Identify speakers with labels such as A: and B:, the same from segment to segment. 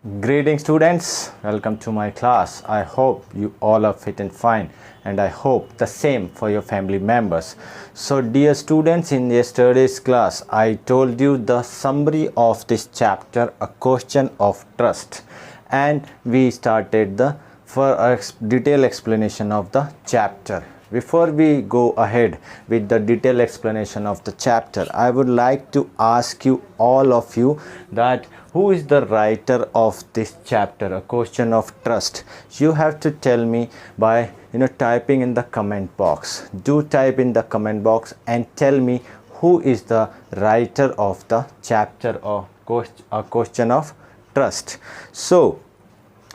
A: Greetings students, welcome to my class. I hope you all are fit and fine, and I hope the same for your family members. So dear students, in yesterday's class I told you the summary of this chapter, A Question of Trust, and we started the detailed explanation of the chapter. Before we go ahead with the detailed explanation of the chapter, I would like to ask you, all of you, that who is the writer of this chapter, A Question of Trust? You have to tell me by typing in the comment box. Do type in the comment box and tell me who is the writer of the chapter of A Question of Trust. So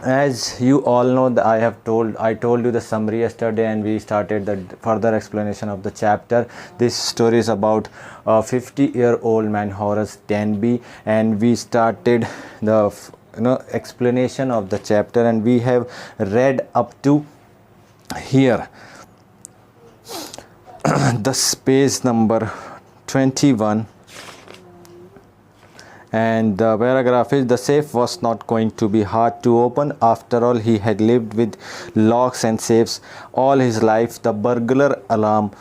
A: as you all know, that I told you the summary yesterday, and we started the further explanation of the chapter. This story is about a 50-year-old man, Horace Denby, and we started the explanation of the chapter, and we have read up to here the page number 21. And the paragraph is, the safe was not going to be hard to open. After all, he had lived with locks and safes all his life. The burglar alarm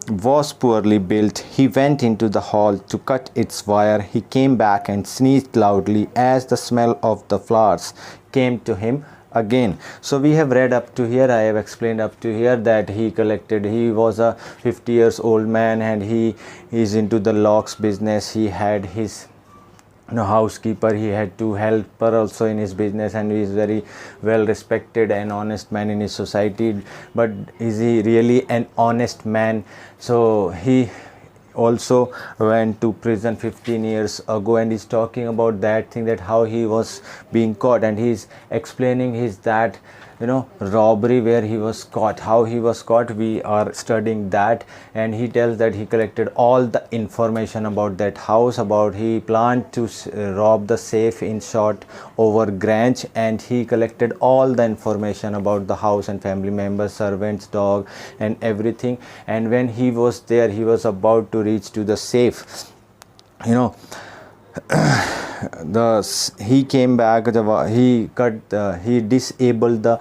A: was poorly built. He went into the hall to cut its wire. He came back and sneezed loudly as the smell of the flowers came to him again. So we have read up to here. I have explained up to here that he was a 50 years old man, and he is into the locks business. He had his housekeeper, he had two helper also in his business, and he is very well respected and honest man in his society. But is he really an honest man? So he also went to prison 15 years ago, and he's talking about that thing, that how he was being caught, and he's explaining his that robbery where he was caught, how he was caught. We are studying that, and he tells that he collected all the information about that house, about he planned to rob the safe, in short, over Grange, and he collected all the information about the house and family members, servants, dog, and everything. And when he was there, he was about to reach to the safe, he came back, he disabled the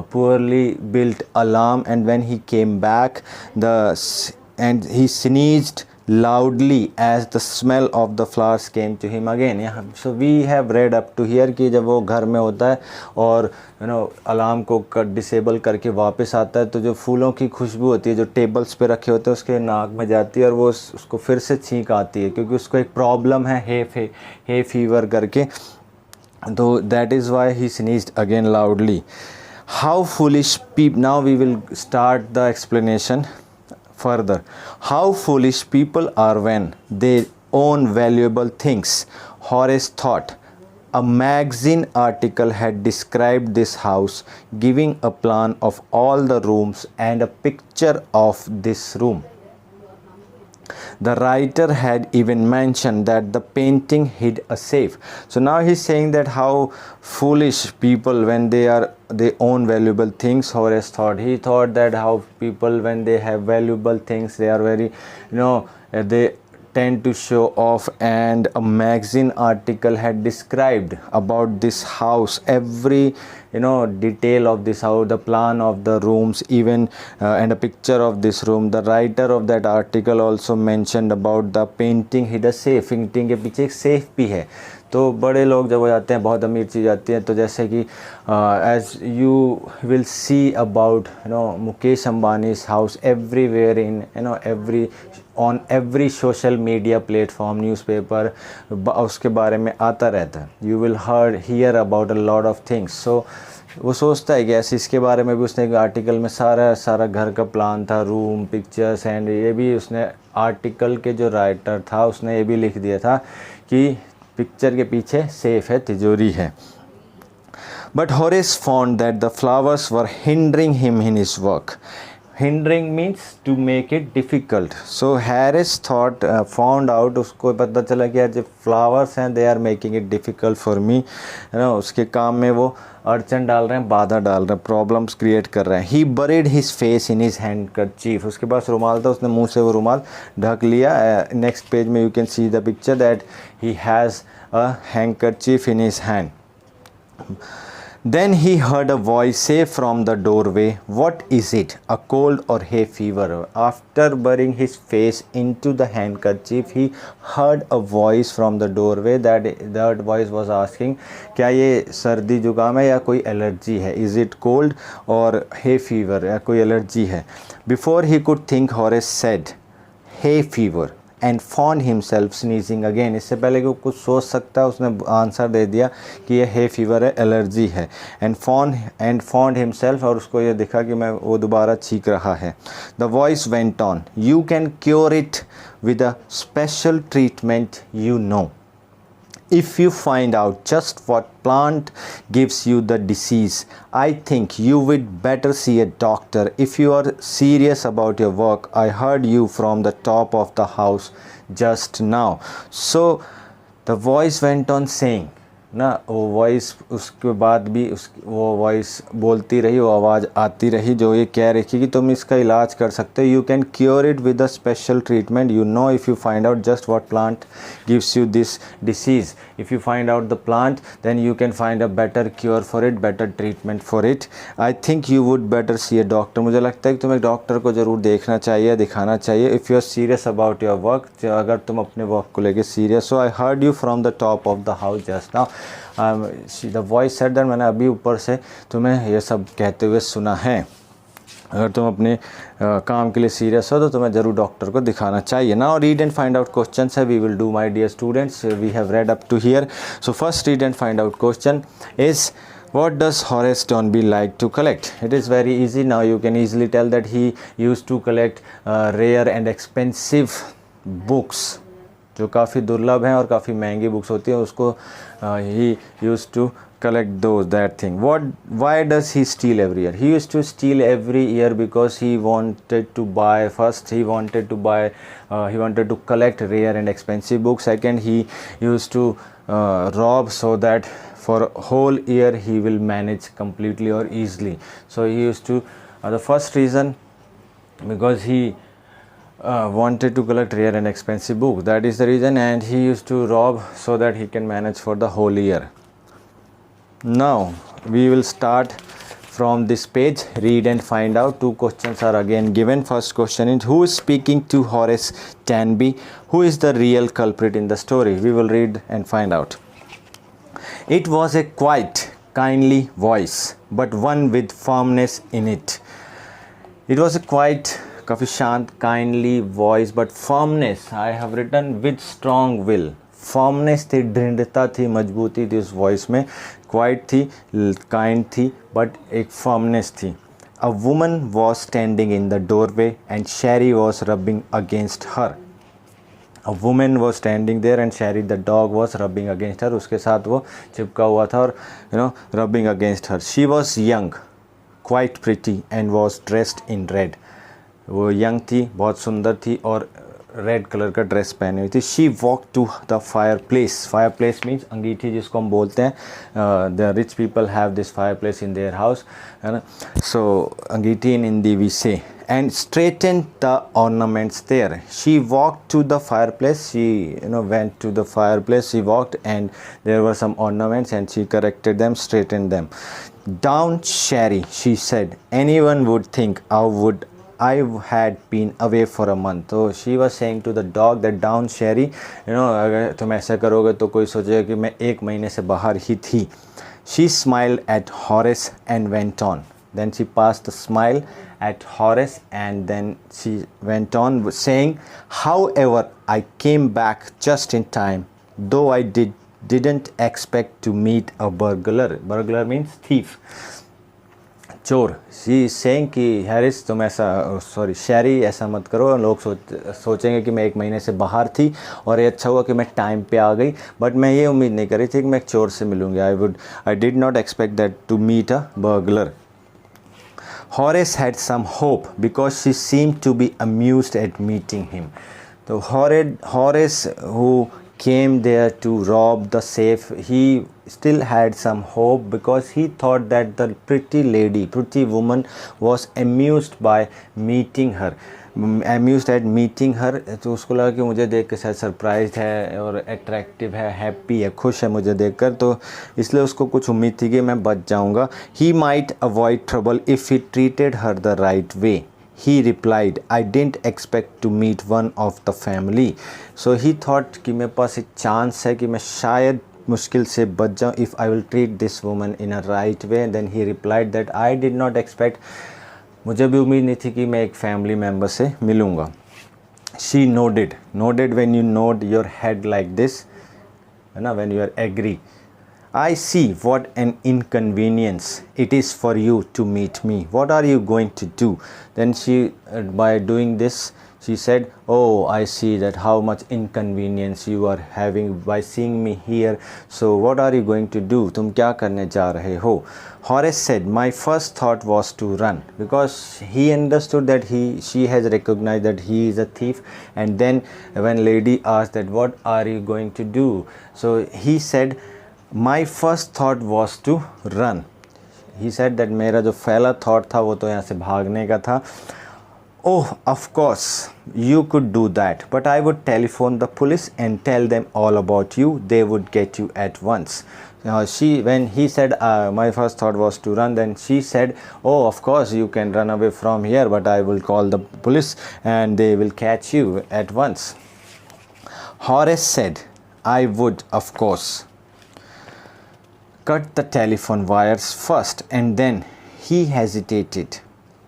A: poorly built alarm, and when he came back, and he sneezed loudly as the smell of the flowers came to him again. So we have read up to here कि जब वो घर में होता है और alarm को disable करके वापस आता है, तो जो फूलों की खुशबू होती है जो टेबल्स पे रखे होते हैं उसके नाक में जाती है, और वो उसको फिर से छींक आती है, क्योंकि उसको एक प्रॉब्लम है हे फीवर करके. तो that is why he sneezed again loudly. How foolish people. Now we will start the explanation further. How foolish people are when they own valuable things, Horace thought. A magazine article had described this house, giving a plan of all the rooms and a picture of this room. The writer had even mentioned that the painting hid a safe. So now he's saying that how foolish people when they own valuable things, Horace thought. He thought that how people when they have valuable things, they are very, they tend to show off, and a magazine article had described about this house, every detail of this house, the plan of the rooms, even and a picture of this room. The writer of that article also mentioned about the painting hid a safe. Painting के पीछे एक safe भी है. तो बड़े लोग जब हो जाते हैं, बहुत अमीर चीज़ आती है, तो जैसे कि as you will see about Mukesh Ambani's house everywhere in on every social media platform, newspaper, उसके बारे में आता रहता है. You will hear about a lot of things. So वो सोचता है कि ऐसे इसके बारे में भी उसने एक आर्टिकल में सारा घर का प्लान था, रूम, पिक्चर्स, एंड ये भी उसने आर्टिकल के जो राइटर था उसने ये भी लिख दिया था कि पिक्चर के पीछे सेफ है, तिजोरी है. But Horace found that the flowers were hindering him in his work. Hindering means to make it difficult. So Harris found out, उसको पता चला कि यार जो flowers हैं, they are making it difficult for me. उसके काम में वो अड़चन डाल रहे हैं, बाधा डाल रहे हैं, प्रॉब्लम्स क्रिएट कर रहे हैं. He buried his face in his handkerchief. उसके पास रुमाल था, उसने मुंह से वो रुमाल ढक लिया. नेक्स्ट पेज में you can see the picture that he has a handkerchief in his hand. Then he heard a voice say from the doorway, "What is it? A cold or hay fever?" After burying his face into the handkerchief, he heard a voice from the doorway. That voice was asking, क्या ये सर्दी जुकाम है या कोई allergy है? Is it cold or hay fever? या कोई एलर्जी है? Before he could think, Horace said, "Hay fever," and found himself sneezing again. इससे पहले कि वो कुछ सोच सकता उसने आंसर दे दिया कि ये hay fever है, एलर्जी है. and found himself, और उसको ये दिखा कि मैं वो दोबारा छींक रहा है. The voice went on, "You can cure it with a special treatment you know. If you find out just what plant gives you the disease, I think you would better see a doctor. If you are serious about your work, I heard you from the top of the house just now." So the voice went on saying, ना वो voice उसके बाद भी वो voice बोलती रही, वो आवाज़ आती रही जो ये कह रही थी कि तुम इसका इलाज कर सकते हो. You can cure it with a special treatment you know if you find out just what plant gives you this disease. If you find out the plant then you can find a better cure for it, better treatment for it. I think you would better see a doctor. मुझे लगता है कि तुम्हें doctor को ज़रूर देखना चाहिए, दिखाना चाहिए. If you are serious about your work, अगर तुम अपने वर्क को लेकर सीरियस हो. I heard you from the top of the house just now. The voice said that, मैंने अभी ऊपर से तुम्हें ये सब कहते हुए सुना है. अगर तुम अपने काम के लिए सीरियस हो तो तुम्हें ज़रूर डॉक्टर को दिखाना चाहिए. Now read and find out question है we will do my dear students. We have read up to here. So first read and find out question is, what does Horace Toynbee like to collect? It is very easy. Now you can easily tell that he used to collect rare and expensive books, जो काफ़ी दुर्लभ हैं और काफ़ी महंगी books होती हैं, उसको he used to collect that thing. Why does he steal every year? He used to steal every year because he wanted to buy, first he wanted to collect rare and expensive books. Second, he used to rob so that for a whole year he will manage completely or easily. So he used to, the first reason, because he wanted to collect rare and expensive books, that is the reason, and he used to rob so that he can manage for the whole year. Now we will start from this page. Read and find out. Two questions are again given. First question is, who is speaking to Horace Toynbee? Who is the real culprit in the story? We will read and find out. It was a quiet, kindly voice, but one with firmness in it. It was a quiet, काफ़ी शांत, kindly voice, but firmness I have written with strong will. Firmness थी, दृढ़ता थी, मजबूती थी उस voice में. Quiet थी, kind थी, but एक firmness थी. A woman was standing in the doorway and Sherry was rubbing against her. A woman was standing there and Sherry the dog was rubbing against her. उसके साथ वो चिपका हुआ था और rubbing against her. She was young, quite pretty and was dressed in red. वो young थी, बहुत सुंदर थी और रेड कलर का ड्रेस पहनी हुई थी. She walk to the fireplace. Fireplace means अंगीठी जिसको हम बोलते हैं. The rich people have this fireplace in their house, है ना. सो अंगीठी in Hindi we say. And straighten the ornaments there. She walk to the fireplace. She went to the fireplace. She walked and there were some ornaments and she corrected them, straighten them. Down Sherry, she said. Anyone would think I had been away for a month. So she was saying to the dog that down Sherry, अगर तुम ऐसा करोगे तो कोई सोचेगा कि मैं एक महीने से बाहर ही थी. She smiled at Horace and went on. Then she passed the smile at Horace and then she went on saying, however, I came back just in time, though I didn't expect to meet a burglar. Burglar means thief. चोर. She saying कि Harris तुम ऐसा शैरी ऐसा मत करो. लोग सोचेंगे कि मैं एक महीने से बाहर थी और ये अच्छा हुआ कि मैं टाइम पे आ गई, बट मैं ये उम्मीद नहीं करी थी कि मैं एक चोर से मिलूँगी. I did not expect that to meet a burglar. Horace had some hope because she seemed to be amused at meeting him. So Horace, who came there to rob the safe, he still had some hope because he thought that the pretty woman was amused by meeting her. amused at meeting her, तो उसको लगा कि मुझे देख के शायद surprise है और अट्रैक्टिव है, हैप्पी है, खुश है मुझे देखकर, तो इसलिए उसको कुछ उम्मीद थी कि मैं बच जाऊंगा. He might avoid trouble if he treated her the right way. He replied, I didn't expect to meet one of the family. So he thought कि मेरे पास एक चांस है कि मैं शायद मुश्किल से बच जाऊँ if I will treat this woman in a right way. Then he replied that I did not expect, मुझे भी उम्मीद नहीं थी कि मैं एक फैमिली मेम्बर से मिलूँगा. She nodded when you nod your head like this, है ना, when you are agree. I see what an inconvenience it is for you to meet me. What are you going to do? Then she, by doing this, she said, oh, I see that how much inconvenience you are having by seeing me here. So what are you going to do? तुम क्या करने जा रहे हो? Horace said, my first thought was to run, because he understood that she has recognized that he is a thief. And then when lady asked that what are you going to do, so he said, my first thought was to run. He said that मेरा जो पहला thought था वो तो यहाँ से भागने का था. Oh, of course, you could do that, but I would telephone the police and tell them all about you. They would get you at once. When he said, my first thought was to run, then she said, oh, of course, you can run away from here, but I will call the police and they will catch you at once. Horace said, I would, of course, cut the telephone wires first, and then he hesitated,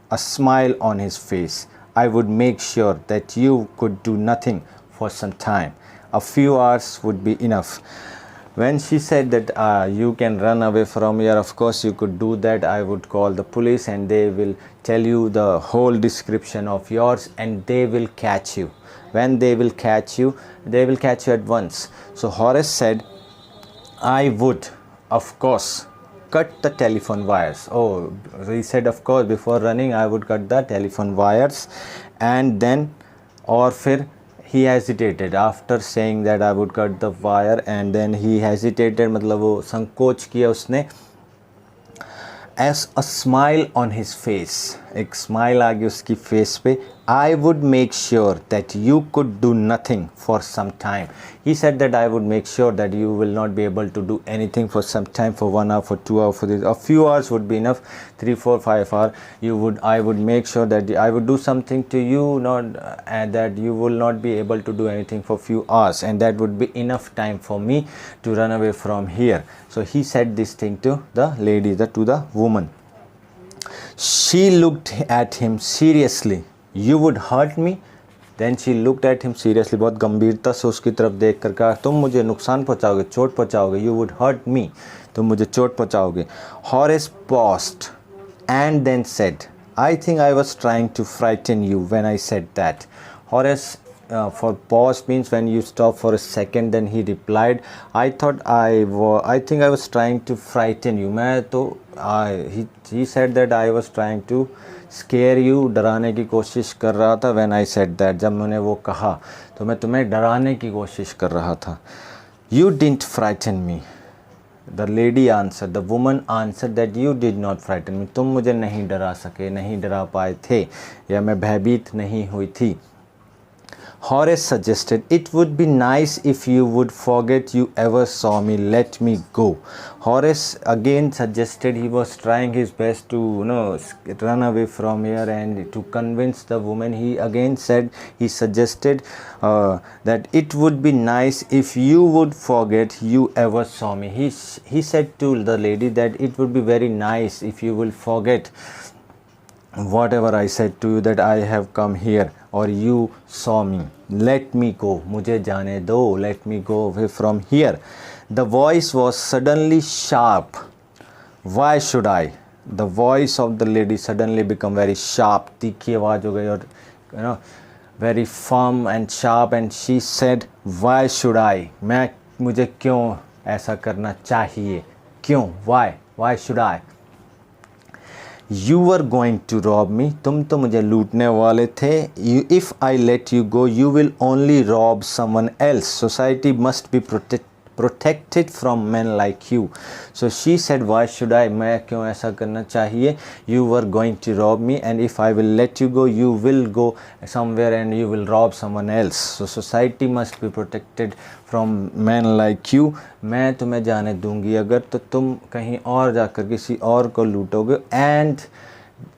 A: a smile on his face. I would make sure that you could do nothing for some time. A few hours would be enough. When she said that you can run away from here, of course you could do that. I would call the police and they will tell you the whole description of yours and they will catch you. When they will catch you at once. So Horace said, I would, of course, cut the telephone wires. Oh, he said, of course, before running I would cut the telephone wires. And then, or फिर he hesitated after saying that I would cut the wire, and then he hesitated, मतलब वो संकोच किया उसने. As a smile on his face, एक smile आ गई उसकी face पे. I would make sure that you could do nothing for some time. He said that I would make sure that you will not be able to do anything for some time, for 1 hour, for 2 hours, for this. A few hours would be enough. 3, 4, 5 hours. I would make sure that I would do something to you, and that you will not be able to do anything for few hours, and that would be enough time for me to run away from here. So he said this thing to the lady, to the woman. She looked at him seriously. You would hurt me? Then she looked at him seriously. बहुत गंभीरता से उसकी तरफ देख कर कहा, तुम मुझे नुकसान पहुंचाओगे, चोट पहुंचाओगे. You would hurt me. तुम मुझे चोट पहुंचाओगे. Horace paused and then said, I think I was trying to frighten you when I said that. Horace, for pause means when you stop for a second. Then he replied, I think I was trying to frighten you. He said that I was trying to scare you, डराने की कोशिश कर रहा था. when I said that, जब मैंने वो कहा तो मैं तुम्हें डराने की कोशिश कर रहा था. You didn't frighten me. The lady answered, the woman answered that you did not frighten me. तुम मुझे नहीं डरा सके, नहीं डरा पाए थे, या मैं भयभीत नहीं हुई थी. Horace suggested, it would be nice if you would forget you ever saw me. Let me go. Horace again suggested, he was trying his best to run away from here and to convince the woman. He suggested that it would be nice if you would forget you ever saw me. He said to the lady that it would be very nice if you will forget whatever I said to you, that I have come here or you saw me. Let me go. मुझे जाने दो. Let me go away from here. The voice was suddenly sharp. Why should I? The voice of the lady suddenly become very sharp. तीखी आवाज हो गई और very firm and sharp, and she said, why should I? मुझे क्यों ऐसा करना चाहिए? क्यों? Why should I? You were going to rob me. तुम तो मुझे लूटने वाले थे. If I let you go, you will only rob someone else. Society must be protected from men like you. So she said, why should I? मैं क्यों ऐसा करना चाहिए? You were going to rob me, and if I will let you go, you will go somewhere and you will rob someone else. So society must be protected from men like you. मैं तुम्हें जाने दूंगी अगर तो तुम कहीं और जाकर किसी और को लूटोगे. And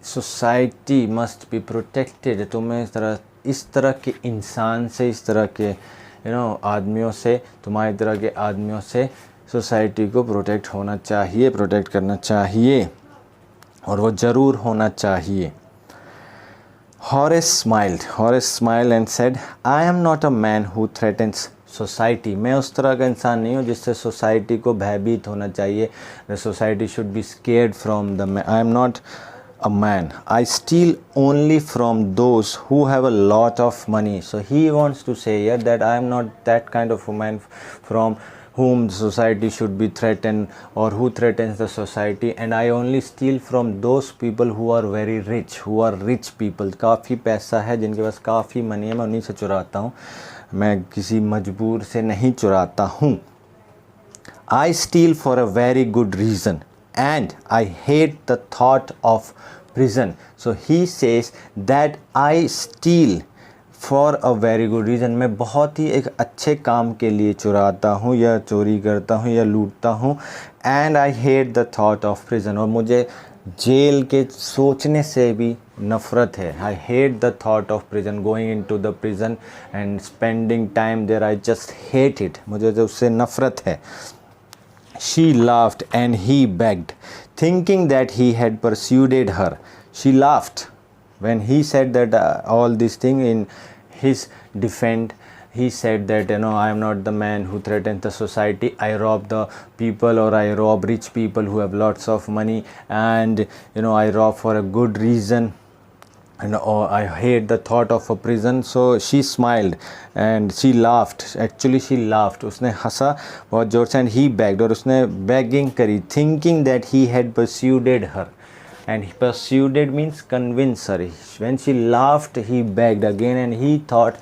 A: society must be protected. तुम्हें इस तरह के इंसान से, इस तरह के आदमियों से, तुम्हारी तरह के आदमियों से सोसाइटी को प्रोटेक्ट होना चाहिए, प्रोटेक्ट करना चाहिए, और वो ज़रूर होना चाहिए. Horace smiled and said, I am not a man who threatens society. मैं उस तरह का इंसान नहीं हूँ जिससे सोसाइटी को भयभीत होना चाहिए. The society should be scared from the man. I am not a man. I steal only from those who have a lot of money. So he wants to say here that I am not that kind of a man from whom society should be threatened or who threatens the society, and I only steal from those people who are very rich, who are rich people. काफ़ी पैसा है, जिनके पास काफ़ी money है, मैं उन्हीं से चुराता हूँ, मैं किसी मजबूर से नहीं चुराता हूँ. I steal for a very good reason and I hate the thought of prison. So he says that I steal for a very good reason. मैं बहुत ही एक अच्छे काम के लिए चुराता हूँ या चोरी करता हूँ या लूटता हूँ. And I hate the thought of prison. और मुझे जेल के सोचने से भी नफ़रत है. I hate the thought of prison, going into the prison and spending time there. I just hate it. मुझे तो उससे नफ़रत है. She laughed and he begged, thinking that he had persuaded her. She laughed when he said that all this thing in his defense. He said that I am not the man who threatens the society. I rob the people, or I rob rich people who have lots of money, and I rob for a good reason, and I hate the thought of a prison. So she smiled and she laughed. Actually she laughed. उसने हंसा बहुत जोर से. And he begged, और उसने begging करी, thinking that he had persuaded her. And persuaded means convince her. When she laughed, he begged again, and he thought,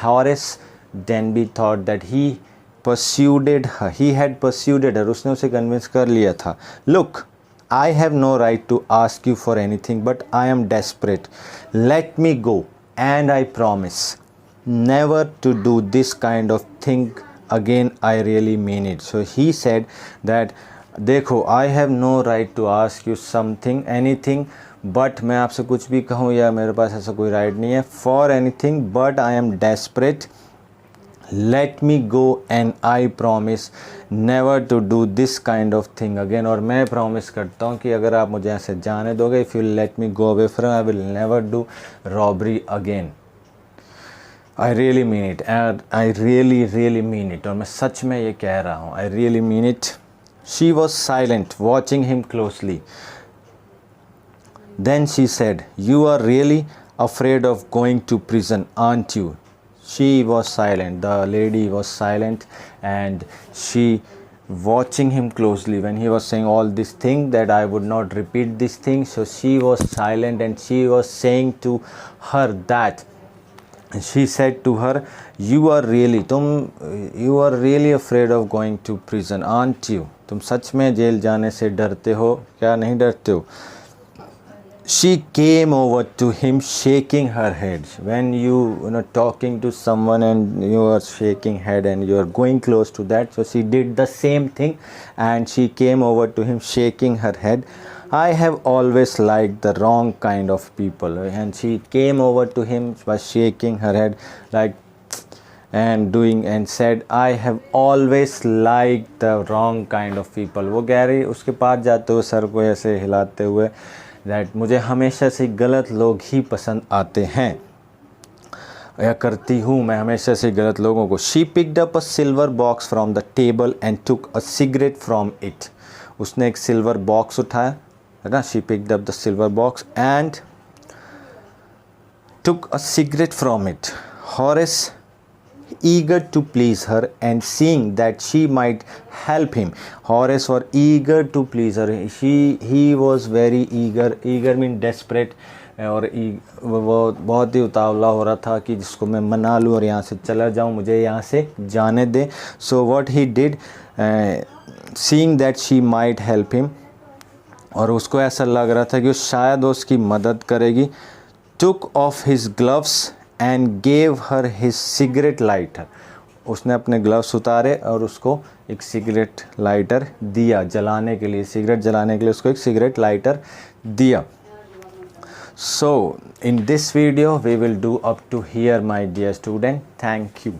A: Horace Denby thought that he persuaded her. He had persuaded her. उसने उसे convince कर लिया था. Look, I have no right to ask you for anything, but I am desperate. Let me go, and I promise never to do this kind of thing again. I really mean it. So he said that देखो, I have no right to ask you something, anything, but मैं आपसे कुछ भी कहूँ या मेरे पास ऐसा कोई राइट नहीं है. For anything, but I am desperate. Let me go, and I promise never to do this kind of thing again. और मैं promise करता हूँ कि अगर आप मुझे ऐसे जाने दोगे, if you let me go away from, I will never do robbery again. I really mean it, and I really mean it. और मैं सच में ये कह रहा हूँ. I really mean it. She was silent, watching him closely. Then she said, You are really afraid of going to prison, aren't you? She was silent. The lady was silent, and she watching him closely when he was saying all this thing, that I would not repeat this thing. So she was silent, and she was saying to her that she said to her, you are really afraid of going to prison, aren't you? तुम सच में jail जाने से डरते हो क्या? नहीं डरते हो? She came over to him shaking her head. When you talking to someone and you are shaking head and you are going close to that, so she did the same thing, and she came over to him shaking her head. I have always liked the wrong kind of people. And she came over to him by shaking her head like and said, I have always liked the wrong kind of people. वो कह रही उसके पास जाते हुए sir को ऐसे हिलाते हुए that मुझे हमेशा से गलत लोग ही पसंद आते हैं या करती हूँ मैं हमेशा से गलत लोगों को. She picked up a silver box from the table and took a cigarette from it. उसने एक सिल्वर बॉक्स उठाया, है ना. She picked up the silver box and took a cigarette from it. Horace, eager to please her and seeing that she might help him. Horace was eager to please her. He was very eager. Eager means desperate. और वो बहुत ही उतावला हो रहा था कि जिसको मैं मना लूँ और यहाँ से चला जाऊँ, मुझे यहाँ से जाने दें. So what he did, seeing that she might help him, और उसको ऐसा लग रहा था कि शायद उसकी मदद करेगी, took off his gloves and gave her his cigarette lighter. उसने अपने ग्लव्स उतारे और उसको एक सिगरेट लाइटर दिया जलाने के लिए, सिगरेट जलाने के लिए उसको एक सिगरेट लाइटर दिया. So in this video we will do up to here, my dear student. Thank you.